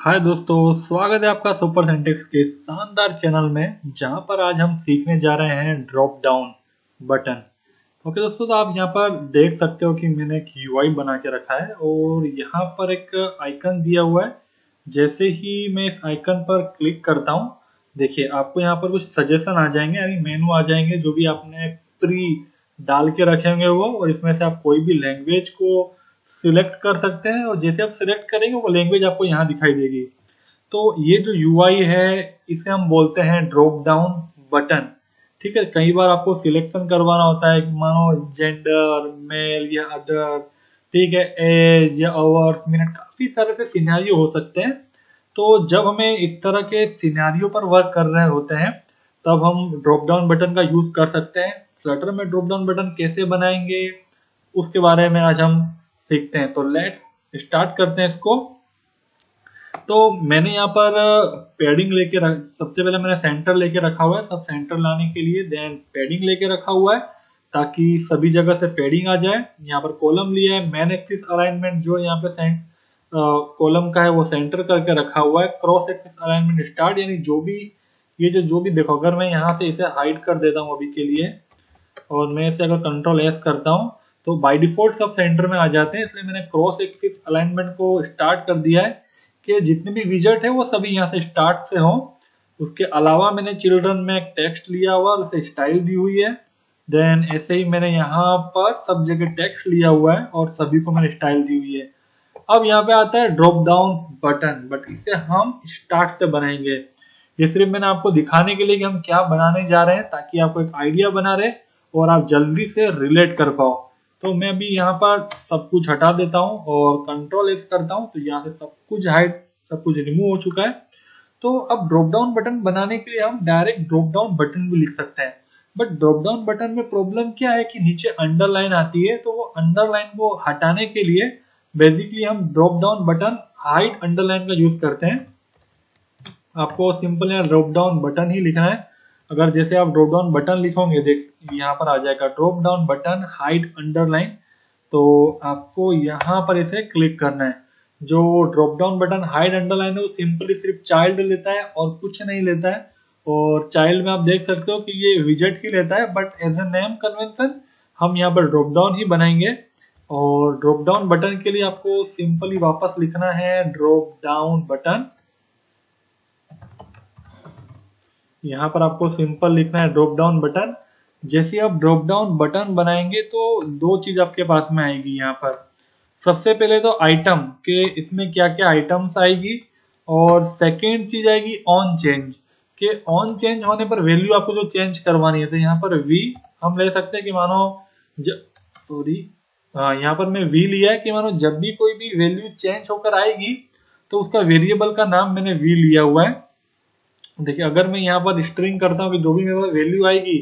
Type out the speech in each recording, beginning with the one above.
हाय दोस्तों, स्वागत है आपका सुपर सिंटेक्स के शानदार चैनल में, जहां पर आज हम सीखने जा रहे हैं ड्रॉप डाउन बटन। ओके दोस्तों, तो आप यहाँ पर देख सकते हो कि मैंने एक यूआई बना के रखा है और यहाँ पर एक आइकन दिया हुआ है। जैसे ही मैं इस आइकन पर क्लिक करता हूँ, देखिए आपको यहाँ पर कुछ सजेशन आ जाएंगे, यानी मेनू आ जाएंगे जो भी आपने प्री डाल के रखे होंगे वो, और इसमें से आप कोई भी लैंग्वेज को सिलेक्ट कर सकते हैं और जैसे आप सिलेक्ट करेंगे वो लैंग्वेज आपको यहाँ दिखाई देगी। तो ये जो यूआई है इसे हम बोलते हैं ड्रॉप डाउन बटन। ठीक है, कई बार आपको सिलेक्शन करवाना होता है, मानो जेंडर, मेल या अदर, ठीक है, एज या आवर्स, मिनट, काफी सारे से सिनेरियो हो सकते हैं। तो जब हमें इस तरह के सिनेरियो पर वर्क कर रहे होते हैं तब हम ड्रॉप डाउन बटन का यूज कर सकते हैं। फ्लटर में ड्रॉप डाउन बटन कैसे बनाएंगे उसके बारे में आज हम सीखते हैं। तो लेट्स स्टार्ट करते हैं इसको। तो मैंने यहाँ पर पैडिंग लेके सबसे पहले मैंने सेंटर लेके रखा हुआ है, सब सेंटर लाने के लिए। देन पैडिंग लेके रखा हुआ है ताकि सभी जगह से पैडिंग आ जाए। यहाँ पर कॉलम लिया है, मैन एक्सिस अलाइनमेंट जो यहाँ पे कॉलम का है वो सेंटर करके रखा हुआ है। क्रॉस एक्सिस अलाइनमेंट स्टार्ट, यानी जो भी देखो, अगर मैं यहाँ से इसे हाइड कर देता हूँ अभी के लिए और मैं इसे अगर कंट्रोल एस करता हूँ तो बाय डिफॉल्ट सब सेंटर में आ जाते हैं। इसलिए मैंने क्रॉस एक्सिस अलाइनमेंट को स्टार्ट कर दिया है कि जितने भी विजेट है वो सभी यहाँ से स्टार्ट से हो। उसके अलावा मैंने चिल्ड्रन में एक टेक्स्ट लिया हुआ और उसे स्टाइल दी हुई है। देन ऐसे ही मैंने यहाँ पर सब जगह टेक्स्ट लिया हुआ है और सभी को मैंने स्टाइल दी हुई है। अब यहाँ पे आता है ड्रॉप डाउन बटन, बट इसे हम स्टार्ट से बनाएंगे। ये सिर्फ मैंने आपको दिखाने के लिए कि हम क्या बनाने जा रहे हैं, ताकि आपको एक आइडिया बना रहे और आप जल्दी से रिलेट कर पाओ। तो मैं अभी यहाँ पर सब कुछ हटा देता हूँ और कंट्रोल एस करता हूँ, तो यहाँ से सब कुछ हाइड, सब कुछ रिमूव हो चुका है। तो अब ड्रॉप डाउन बटन बनाने के लिए हम डायरेक्ट ड्रॉप डाउन बटन भी लिख सकते हैं। बट ड्रॉप डाउन बटन में प्रॉब्लम क्या है कि नीचे अंडरलाइन आती है, तो वो अंडरलाइन को हटाने के लिए बेसिकली हम drop down button hide underline का यूज करते हैं। आपको सिंपल यहाँ ड्रॉप डाउन बटन ही लिखना है। अगर जैसे आप ड्रॉप डाउन बटन लिखोगे, देख यहाँ पर आ जाएगा drop down button hide underline, तो आपको यहाँ पर इसे क्लिक करना है। जो drop down button hide underline है वो सिंपली सिर्फ चाइल्ड लेता है और कुछ नहीं लेता है। और चाइल्ड में आप देख सकते हो कि ये विजेट ही लेता है, but as a name convention हम यहाँ पर ड्रॉप डाउन ही बनाएंगे। और ड्रॉप डाउन बटन के लिए आपको सिंपली वापस लिखना है ड्रॉप डाउन बटन। यहाँ पर आपको सिंपल लिखना है ड्रॉप डाउन बटन। जैसे आप ड्रॉप डाउन बटन बनाएंगे तो दो चीज आपके पास में आएगी। यहाँ पर सबसे पहले तो आइटम के इसमें क्या क्या आइटम्स आएगी, और सेकेंड चीज आएगी ऑन चेंज के ऑन चेंज होने पर वैल्यू आपको जो चेंज करवानी है। तो यहाँ पर वी हम ले सकते हैं कि मानो यहाँ पर मैं वी लिया है कि मानो जब भी कोई भी वैल्यू चेंज होकर आएगी तो उसका वेरिएबल का नाम मैंने वी लिया हुआ है। देखिए अगर मैं यहाँ पर स्ट्रिंग करता हूँ कि जो भी मेरे पास वैल्यू आएगी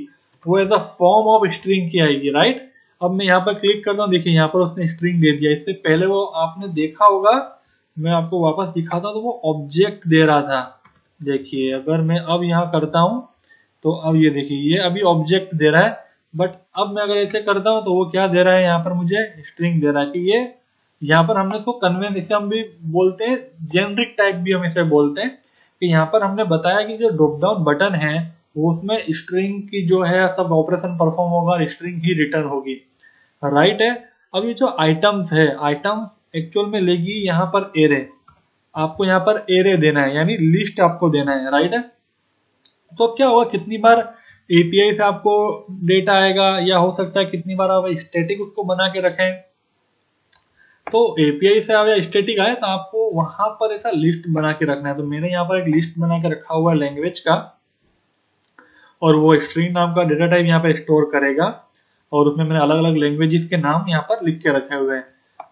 वो as a form of string की आएगी, राइट। अब मैं यहाँ पर क्लिक करता हूँ, देखिए यहाँ पर उसने स्ट्रिंग दे दिया। इससे पहले वो आपने देखा होगा, मैं आपको वापस दिखाता हूँ, तो वो ऑब्जेक्ट दे रहा था। देखिए अगर मैं अब यहाँ करता हूँ तो अब ये देखिए ये अभी ऑब्जेक्ट दे रहा है, बट अब मैं अगर ऐसे करता हूँ तो वो क्या दे रहा है, यहाँ पर मुझे स्ट्रिंग दे रहा है। कि ये यहाँ पर हमने इसको कन्वेंस, इसे हम भी बोलते हैं जेनरिक टाइप भी हम इसे बोलते हैं। कि यहाँ पर हमने बताया कि जो ड्रॉप डाउन बटन है वो उसमें स्ट्रिंग की जो है सब ऑपरेशन परफॉर्म होगा और स्ट्रिंग ही रिटर्न होगी, राइट है। अब ये जो आइटम्स है, आइटम्स एक्चुअल में लेगी यहाँ पर एरे। आपको यहाँ पर एरे देना है, यानी लिस्ट आपको देना है, राइट है। तो अब क्या होगा, कितनी बार एपीआई से आपको डेटा आएगा, या हो सकता है कितनी बार आप स्टैटिक उसको बना के रखें। तो एपीआई से या स्टैटिक आए तो आपको वहां पर ऐसा लिस्ट बना के रखना है। तो मैंने यहाँ पर एक लिस्ट बना के रखा हुआ है लैंग्वेज का, और वो स्ट्रिंग नाम का डेटा टाइप यहाँ पे स्टोर करेगा, और उसमें मैंने अलग अलग लैंग्वेजेस के नाम यहाँ पर लिख के रखे हुए हैं।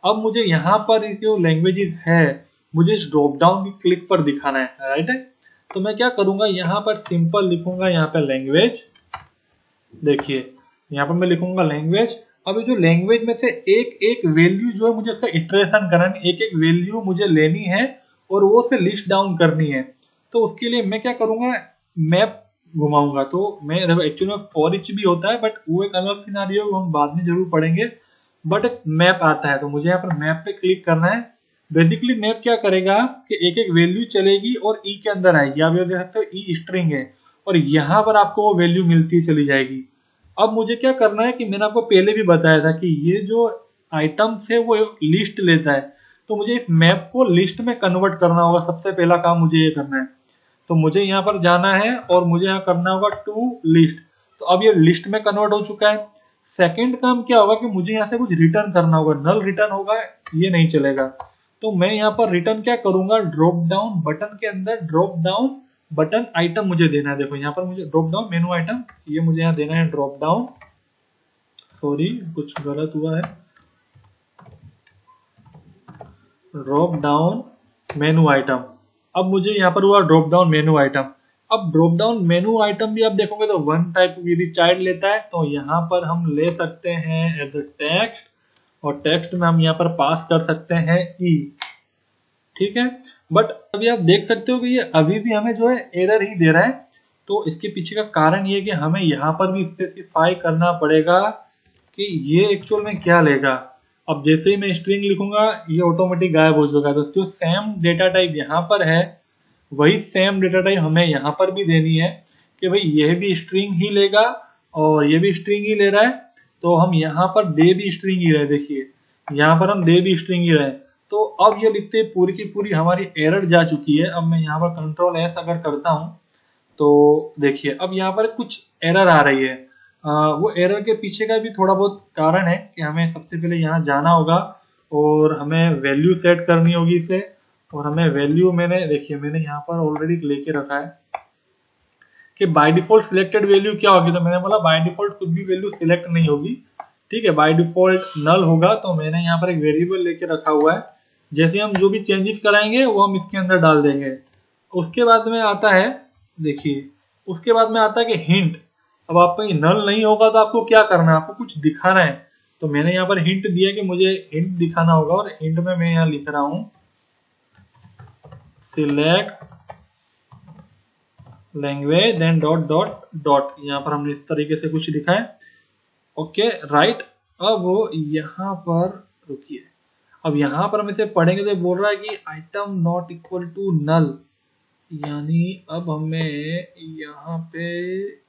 अब मुझे यहाँ पर जो लैंग्वेजेस है मुझे इस ड्रॉप डाउन की क्लिक पर दिखाना है, राइट है। तो मैं क्या करूंगा, यहाँ पर सिंपल लिखूंगा यहाँ पे लैंग्वेज। देखिए यहाँ पर मैं लिखूंगा लैंग्वेज। अब जो लैंग्वेज में से एक एक वैल्यू जो है मुझे उसका इटरेशन करना है, एक एक वैल्यू मुझे लेनी है और वो से लिस्ट डाउन करनी है। तो उसके लिए मैं क्या करूंगा, मैप घुमाऊंगा। तो मैं एक्चुअली में फॉर ईच भी होता है, बट वो एक अलग सिनेरियो हम बाद में जरूर पढ़ेंगे। बट एक मैप आता है, तो मुझे यहाँ पर मैप पे क्लिक करना है। बेसिकली मैप क्या करेगा कि एक एक वैल्यू चलेगी और ई के अंदर आएगी। आप ये देख सकते हो ई स्ट्रिंग है और यहाँ पर आपको वो वैल्यू मिलती चली जाएगी। अब मुझे क्या करना है कि मैंने आपको पहले भी बताया था कि ये जो आइटम्स है वो लिस्ट लेता है, तो मुझे इस मैप को लिस्ट में कन्वर्ट करना होगा। सबसे पहला काम मुझे ये करना है, तो मुझे यहाँ पर जाना है और मुझे यहाँ करना होगा टू लिस्ट। तो अब ये लिस्ट में कन्वर्ट हो चुका है। सेकंड काम क्या होगा कि मुझे यहाँ से कुछ रिटर्न करना होगा, नल रिटर्न होगा, ये नहीं चलेगा। तो मैं यहाँ पर रिटर्न क्या करूंगा, ड्रॉप डाउन बटन के अंदर ड्रॉप डाउन बटन आइटम मुझे देना है। देखो यहाँ पर मुझे ड्रॉप डाउन मेनू आइटम, ये मुझे यहाँ देना है ड्रॉप डाउन, सॉरी कुछ गलत हुआ है, ड्रॉप डाउन मेनू आइटम। अब मुझे यहाँ पर हुआ ड्रॉप डाउन मेनू आइटम। अब ड्रॉप डाउन मेनू आइटम भी आप देखोगे तो वन टाइप यदि चाइल्ड लेता है, तो यहाँ पर हम ले सकते हैं एज अ टेक्स्ट, और टेक्स्ट में हम यहाँ पर पास कर सकते हैं ई, ठीक है। बट अभी आप देख सकते हो कि ये अभी भी हमें जो है एरर ही दे रहा है। तो इसके पीछे का कारण ये कि हमें यहाँ पर भी स्पेसिफाई करना पड़ेगा कि ये एक्चुअल में क्या लेगा। अब जैसे ही मैं स्ट्रिंग लिखूंगा ये ऑटोमेटिक गायब हो जाएगा। तो जो सेम डेटा टाइप यहाँ पर है वही सेम डेटा टाइप हमें यहाँ पर भी देनी है कि भाई यह भी स्ट्रिंग ही लेगा और ये भी स्ट्रिंग ही ले रहा है, तो हम यहाँ पर दे भी स्ट्रिंग ही रहे। देखिए यहाँ पर हम दे भी स्ट्रिंग ही रहे। तो अब ये लिखते पूरी की पूरी हमारी एरर जा चुकी है। अब मैं यहाँ पर कंट्रोल एस अगर करता हूँ तो देखिए अब यहाँ पर कुछ एरर आ रही है। वो एरर के पीछे का भी थोड़ा बहुत कारण है कि हमें सबसे पहले यहाँ जाना होगा और हमें वैल्यू सेट करनी होगी इसे। और हमें वैल्यू देखिए मैंने यहाँ पर ऑलरेडी लेके रखा है कि बाय डिफॉल्ट सिलेक्टेड वैल्यू क्या होगी। तो मैंने बोला बाय डिफॉल्ट कुछ भी वैल्यू सिलेक्ट नहीं होगी, ठीक है, बाय डिफॉल्ट नल होगा। तो मैंने यहाँ पर एक वेरिएबल लेके रखा हुआ है, जैसे हम जो भी चेंजेस कराएंगे वो हम इसके अंदर डाल देंगे। उसके बाद में आता है, देखिए उसके बाद में आता है कि हिंट। अब आपका ये नल नहीं होगा तो आपको क्या करना है, आपको कुछ दिखाना है। तो मैंने यहाँ पर हिंट दिया कि मुझे हिंट दिखाना होगा, और हिंट में मैं यहाँ लिख रहा हूं select language then dot dot dot. यहाँ पर हमने इस तरीके से कुछ लिखा है, ओके राइट। अब वो यहाँ पर रुकिए, अब यहाँ पर हम इसे पढ़ेंगे तो बोल रहा है कि item not equal to null, यानी अब हमें यहाँ पे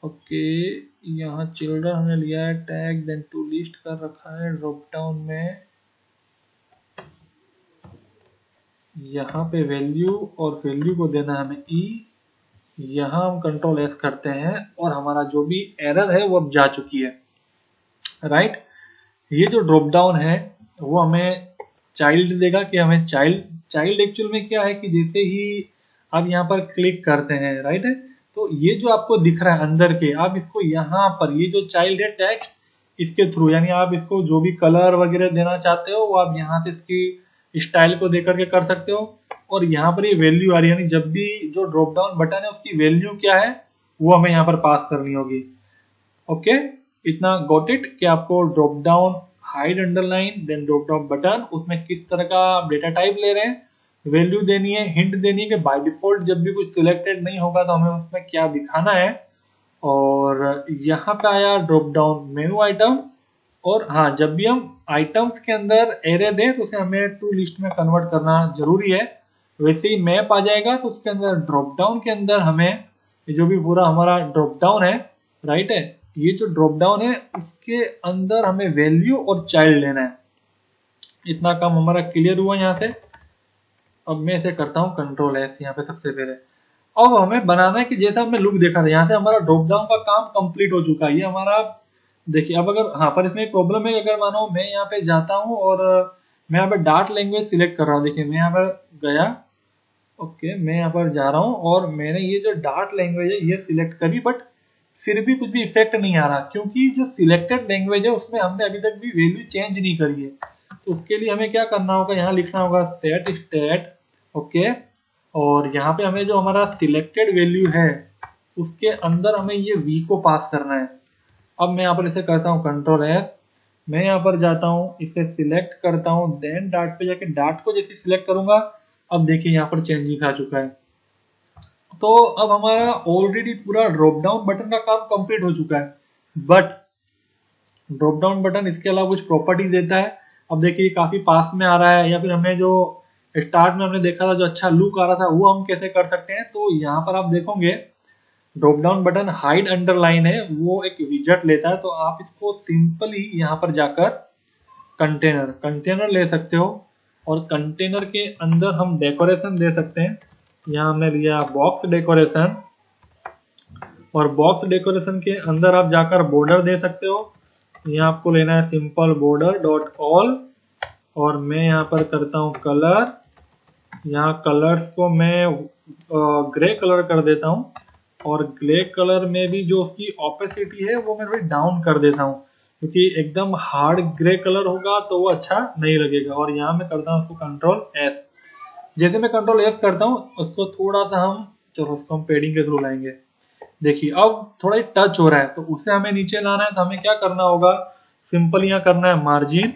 ओके यहाँ चिल्ड्रन हमने लिया है टैग देन टू लिस्ट कर रखा है ड्रॉप डाउन में, यहाँ पे वैल्यू और वैल्यू को देना है हमें ई। यहाँ हम कंट्रोल एस करते हैं और हमारा जो भी एरर है वो अब जा चुकी है, राइट। ये जो ड्रॉप डाउन है वो हमें चाइल्ड देगा कि हमें चाइल्ड एक्चुअल में क्या है कि जैसे ही आप यहाँ पर क्लिक करते हैं, राइट है, तो ये जो आपको दिख रहा है अंदर के, आप इसको यहाँ पर ये जो चाइल्ड है टेक्स्ट इसके थ्रू, यानी आप इसको जो भी कलर वगैरह देना चाहते हो वो आप यहाँ से इसकी स्टाइल को देकर के कर सकते हो। और यहाँ पर ये वैल्यू आ रही है, यानी जब भी जो ड्रॉप डाउन बटन है उसकी वैल्यू क्या है वो हमें यहाँ पर पास करनी होगी। ओके, इतना गॉट इट कि आपको drop down hide underline then drop down button, उसमें किस तरह का डेटा टाइप ले रहे हैं, वैल्यू देनी है, हिंट देनी है कि बाय डिफॉल्ट जब भी कुछ सिलेक्टेड नहीं होगा तो हमें उसमें क्या दिखाना है। और यहाँ पे आया ड्रॉप डाउन मेनू आइटम। और हाँ, जब भी हम आइटम्स के अंदर एरे दें तो उसे हमें टू लिस्ट में कन्वर्ट करना जरूरी है। वैसे ही मैप आ जाएगा तो उसके अंदर ड्रॉप डाउन के अंदर हमें जो भी पूरा हमारा ड्रॉप डाउन है, राइट है, ये जो ड्रॉप डाउन है उसके अंदर हमें वैल्यू और चाइल्ड लेना है। इतना काम हमारा क्लियर हुआ यहाँ से। अब मैं इसे करता हूँ कंट्रोल एस यहाँ पे सबसे पहले। अब हमें बनाना है कि जैसा हमने लुक देखा था, यहाँ से हमारा ड्रॉप डाउन का काम कंप्लीट हो चुका है। ये हमारा देखिए, अब अगर हाँ पर इसमें एक प्रॉब्लम है कि अगर मानो मैं यहाँ पे जाता हूँ और मैं यहाँ पे डार्ट लैंग्वेज सिलेक्ट कर रहा हूँ, देखिए मैं यहाँ पर गया, ओके मैं यहाँ पर जा रहा हूँ और मैंने ये जो डार्ट लैंग्वेज है ये सिलेक्ट करी, बट फिर भी कुछ भी इफेक्ट नहीं आ रहा, क्योंकि जो सिलेक्टेड लैंग्वेज है उसमें हमने अभी तक भी वैल्यू चेंज नहीं करी है। तो उसके लिए हमें क्या करना होगा, यहाँ लिखना होगा सेट स्टेट, ओके, और यहाँ पे हमें जो हमारा सिलेक्टेड वैल्यू है उसके अंदर हमें ये v को पास करना है। अब मैं यहाँ पर इसे करता हूँ कंट्रोल एस, मैं यहाँ पर जाता हूँ, इसे सिलेक्ट करता हूँ, देन डार्ट पे जाके डार्ट को जैसे सिलेक्ट करूंगा, अब देखिए यहाँ पर चेंजिंग आ चुका है। तो अब हमारा ऑलरेडी पूरा ड्रॉप डाउन बटन का काम कंप्लीट हो चुका है। बट ड्रॉप डाउन बटन इसके अलावा कुछ प्रॉपर्टीज देता है, अब देखिए काफी पास में आ रहा है, या फिर हमें जो स्टार्ट में हमने देखा था जो अच्छा लुक आ रहा था वो हम कैसे कर सकते हैं। तो यहाँ पर आप देखोगे drop down button hide underline है, वो एक विजेट लेता है। तो आप इसको सिंपली यहाँ पर जाकर कंटेनर कंटेनर ले सकते हो, और कंटेनर के अंदर हम डेकोरेशन दे सकते हैं। यहाँ हमने लिया बॉक्स डेकोरेशन, और बॉक्स डेकोरेशन के अंदर आप जाकर बॉर्डर दे सकते हो। यहाँ आपको लेना है सिंपल बॉर्डर डॉट ऑल, और मैं यहाँ पर करता हूँ कलर। यहाँ कलर्स को मैं ग्रे कलर कर देता हूँ, और ग्रे कलर में भी जो उसकी ऑपेसिटी है वो मैं थोड़ी डाउन कर देता हूँ, क्योंकि एकदम हार्ड ग्रे कलर होगा तो वो अच्छा नहीं लगेगा। और यहाँ मैं करता हूँ उसको कंट्रोल एस। जैसे मैं कंट्रोल एस करता हूँ उसको थोड़ा सा चलो उसको हम पेडिंग के थ्रू लाएंगे। देखिए अब थोड़ा ही टच हो रहा है, तो उसे हमें नीचे लाना है। तो हमें क्या करना होगा, सिंपल यहाँ करना है मार्जिन,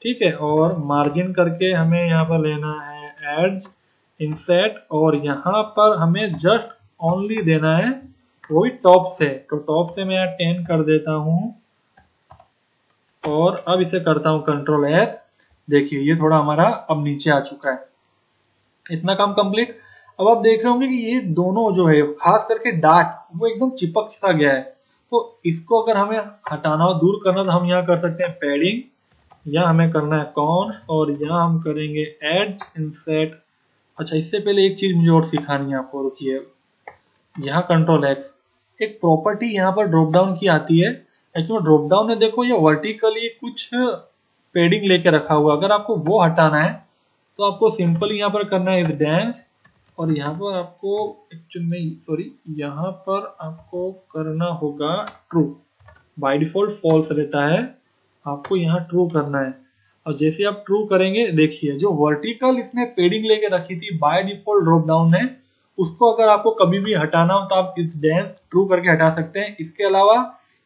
ठीक है। और मार्जिन करके हमें यहाँ पर लेना है एड्स इंसेट, और यहाँ पर हमें जस्ट ओनली देना है वही टॉप से। तो टॉप से मैं यहाँ 10 कर देता हूँ, और अब इसे करता हूँ कंट्रोल एस। देखिए ये थोड़ा हमारा अब नीचे आ चुका है। इतना काम कंप्लीट। अब आप देख रहे होंगे कि ये दोनों जो है खास करके डार्क वो एकदम चिपक सा गया है। तो इसको अगर हमें हटाना हो, दूर करना, तो हम यहाँ कर सकते हैं पैडिंग, या हमें करना है कॉन्स, और यहाँ हम करेंगे एड्स इंसेट। अच्छा इससे पहले एक चीज मुझे और सिखानी है आपको, रुकिए। यहाँ कंट्रोल एक्स, एक प्रॉपर्टी यहाँ पर ड्रॉप डाउन की आती है। एक्चुअली ड्रॉप डाउन में देखो ये वर्टिकली कुछ पेडिंग लेके रखा हुआ, अगर आपको वो हटाना है तो आपको सिंपली यहाँ पर करना है डांस, और यहाँ पर आपको एक्चुअली में सॉरी यहाँ पर आपको करना होगा ट्रू। बाय डिफॉल्ट फॉल्स रहता है, आपको यहाँ ट्रू करना है। और जैसे आप ट्रू करेंगे, देखिए जो वर्टिकल इसने पेडिंग लेके रखी थी बाय डिफॉल्ट ड्रॉप डाउन ने, उसको अगर आपको कभी भी हटाना हो तो आप इस डांस ट्रू करके हटा सकते हैं। इसके अलावा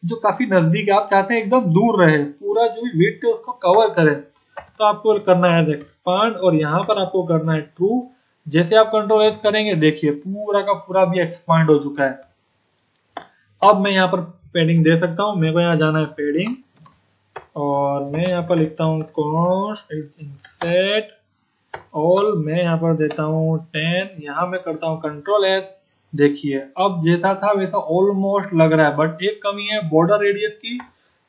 जो काफी नजदीक है, आप चाहते हैं एकदम दूर रहे, पूरा जो भी विड्थ है उसको कवर करे, तो आपको करना है एक्सपांड, और यहाँ पर आपको करना है ट्रू। जैसे आप कंट्रोल एस करेंगे, देखिए पूरा का पूरा भी एक्सपांड हो चुका है। अब मैं यहाँ पर पेडिंग दे सकता हूँ। मेरे को यहाँ जाना है पेडिंग, और मैं यहाँ पर लिखता हूँ कॉन्स्ट इंसेट ऑल, मैं यहाँ पर देता हूँ 10। यहाँ मैं करता हूँ कंट्रोल एस। देखिए अब जैसा था वैसा ऑलमोस्ट लग रहा है, बट एक कमी है बॉर्डर रेडियस की।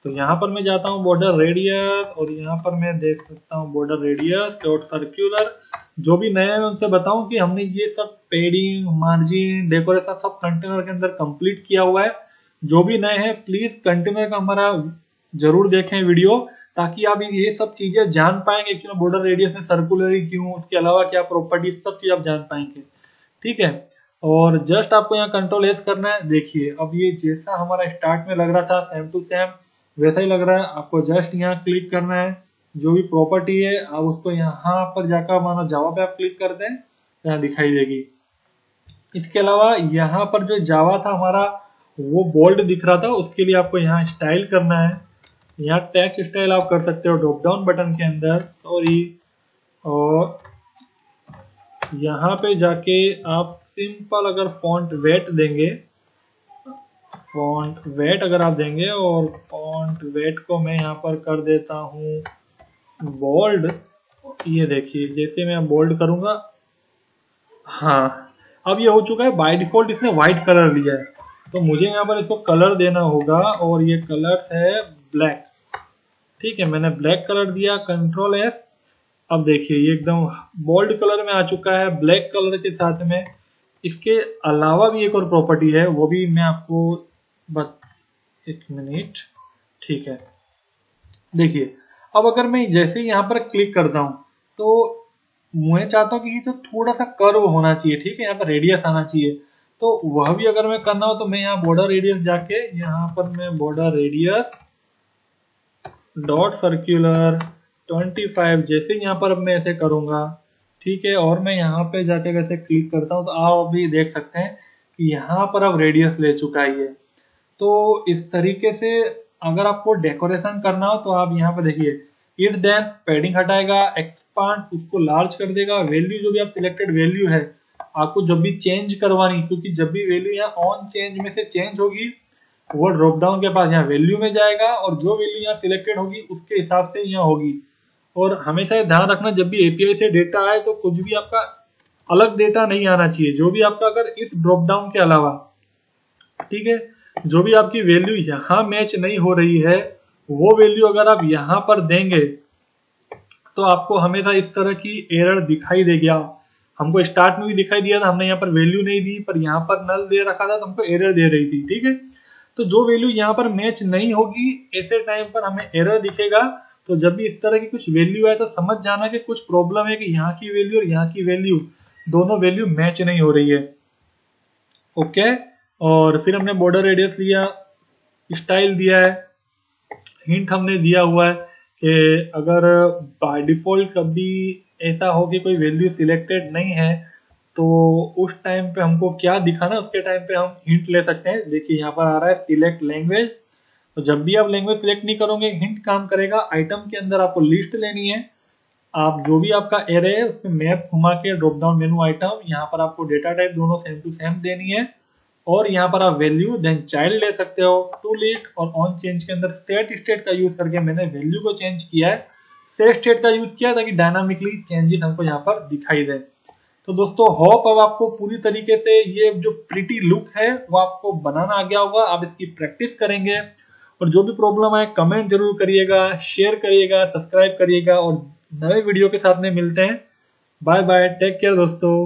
तो यहाँ पर मैं जाता हूँ बॉर्डर रेडियस, और यहाँ पर मैं देख सकता हूँ बॉर्डर रेडियस डॉट सर्क्यूलर। जो भी नया है मैं उनसे बताऊं कि हमने ये सब पेडिंग, मार्जिन, डेकोरेशन सब कंटेनर के अंदर कंप्लीट किया हुआ है। जो भी नए हैं प्लीज कंटेनर का हमारा जरूर देखें वीडियो, ताकि आप ये सब चीजें जान पाएंगे, क्यों बॉर्डर रेडियस में सर्कुलर क्यों, उसके अलावा क्या प्रॉपर्टी, सब चीज आप जान पाएंगे, ठीक है। और जस्ट आपको यहाँ कंट्रोल एस करना है। देखिए अब ये जैसा हमारा स्टार्ट में लग रहा था सेम टू सेम वैसा ही लग रहा है। आपको जस्ट यहाँ क्लिक करना है, जो भी प्रॉपर्टी है आप उसको यहाँ पर जाकर मानो जावा पे आप क्लिक कर दें, यहाँ दिखाई देगी। इसके अलावा यहाँ पर जो जावा था हमारा वो बोल्ड दिख रहा था, उसके लिए आपको यहाँ स्टाइल करना है। यहाँ टेक्स्ट स्टाइल आप कर सकते हो ड्रॉप डाउन बटन के अंदर, सॉरी। और यहाँ पे जाके आप सिंपल अगर फॉन्ट वेट देंगे, फॉन्ट वेट अगर आप देंगे, और फॉन्ट वेट को मैं यहाँ पर कर देता हूँ बोल्ड। ये देखिए जैसे मैं बोल्ड करूंगा, हाँ अब ये हो चुका है। बाय डिफॉल्ट इसने व्हाइट कलर लिया है, तो मुझे यहाँ पर इसको कलर देना होगा, और ये कलर है ब्लैक, ठीक है। मैंने ब्लैक कलर दिया, कंट्रोल एस। अब देखिए ये एकदम बोल्ड कलर में आ चुका है ब्लैक कलर के साथ में। इसके अलावा भी एक और प्रॉपर्टी है, वो भी मैं आपको एक मिनट, ठीक है। देखिए अब अगर मैं जैसे ही यहाँ पर क्लिक करता हूँ, तो मैं चाहता हूँ कि ये तो थोड़ा सा कर्व होना चाहिए, ठीक है, यहाँ पर रेडियस आना चाहिए। तो वह भी अगर मैं करना हो तो मैं यहाँ बॉर्डर रेडियस जाके यहाँ पर मैं बॉर्डर रेडियस डॉट सर्क्यूलर 25 जैसे यहाँ पर अब मैं ऐसे करूंगा, ठीक है। और मैं यहाँ पे जाके वैसे क्लिक करता हूँ, तो आप अभी देख सकते हैं कि यहाँ पर अब रेडियस ले चुका है ये। तो इस तरीके से अगर आपको डेकोरेशन करना हो तो आप यहाँ पे देखिए इस डांस पैडिंग हटाएगा, एक्सपांड उसको लार्ज कर देगा। वैल्यू जो भी आप सिलेक्टेड वैल्यू है आपको जब भी चेंज करवानी, क्योंकि जब भी वैल्यू यहाँ ऑन चेंज में से चेंज होगी वो ड्रॉप डाउन के पास यहाँ वैल्यू में जाएगा, और जो वैल्यू यहाँ सिलेक्टेड होगी उसके हिसाब से यहाँ होगी। और हमेशा ये ध्यान रखना, जब भी एपीआई से डेटा आए तो कुछ भी आपका अलग डेटा नहीं आना चाहिए। जो भी आपका अगर इस ड्रॉप डाउन के अलावा, ठीक है, जो भी आपकी वैल्यू यहाँ मैच नहीं हो रही है, वो वैल्यू अगर आप यहाँ पर देंगे तो आपको हमेशा इस तरह की एरर दिखाई देगी। हमको स्टार्ट में भी दिखाई दिया था, हमने यहाँ पर वैल्यू नहीं दी पर यहाँ पर नल दे रखा था तो हमको एरर दे रही थी, ठीक है। तो जो वैल्यू यहाँ पर मैच नहीं होगी, ऐसे टाइम पर हमें एरर दिखेगा। तो जब भी इस तरह की कुछ वैल्यू आए तो समझ जाना कि कुछ प्रॉब्लम है कि यहाँ की वैल्यू और यहाँ की वैल्यू, दोनों वैल्यू मैच नहीं हो रही है। ओके, और फिर हमने बॉर्डर रेडियस लिया, स्टाइल दिया है, हिंट हमने दिया हुआ है कि अगर बाय डिफॉल्ट कभी ऐसा हो कि कोई वैल्यू सिलेक्टेड नहीं है तो उस टाइम पे हमको क्या दिखाना, उसके टाइम पे हम हिंट ले सकते हैं। देखिए यहाँ पर आ रहा है सिलेक्ट लैंग्वेज, तो जब भी आप लैंग्वेज सिलेक्ट नहीं करोगे हिंट काम करेगा। आइटम के अंदर आपको लिस्ट लेनी है, आप जो भी आपका एरे है उसमें मैप घुमा के ड्रॉप डाउन मेनू आइटम, यहाँ पर आपको डेटा टाइप दोनों सेम टू सेम देनी है, और यहाँ पर आप वैल्यू देन चाइल्ड ले सकते हो। टू लिस्ट और ऑन चेंज के अंदर सेट स्टेट का यूज करके मैंने वैल्यू को चेंज किया है, सेट स्टेट का यूज किया ताकि डायनामिकली चेंजेस हमको यहाँ पर दिखाई दे। तो दोस्तों होप अब आपको पूरी तरीके से ये जो प्रिटी लुक है वो आपको बनाना आ गया होगा। आप इसकी प्रैक्टिस करेंगे, और जो भी प्रॉब्लम आए कमेंट जरूर करिएगा, शेयर करिएगा, सब्सक्राइब करिएगा, और नए वीडियो के साथ में मिलते हैं। बाय बाय, टेक केयर दोस्तों।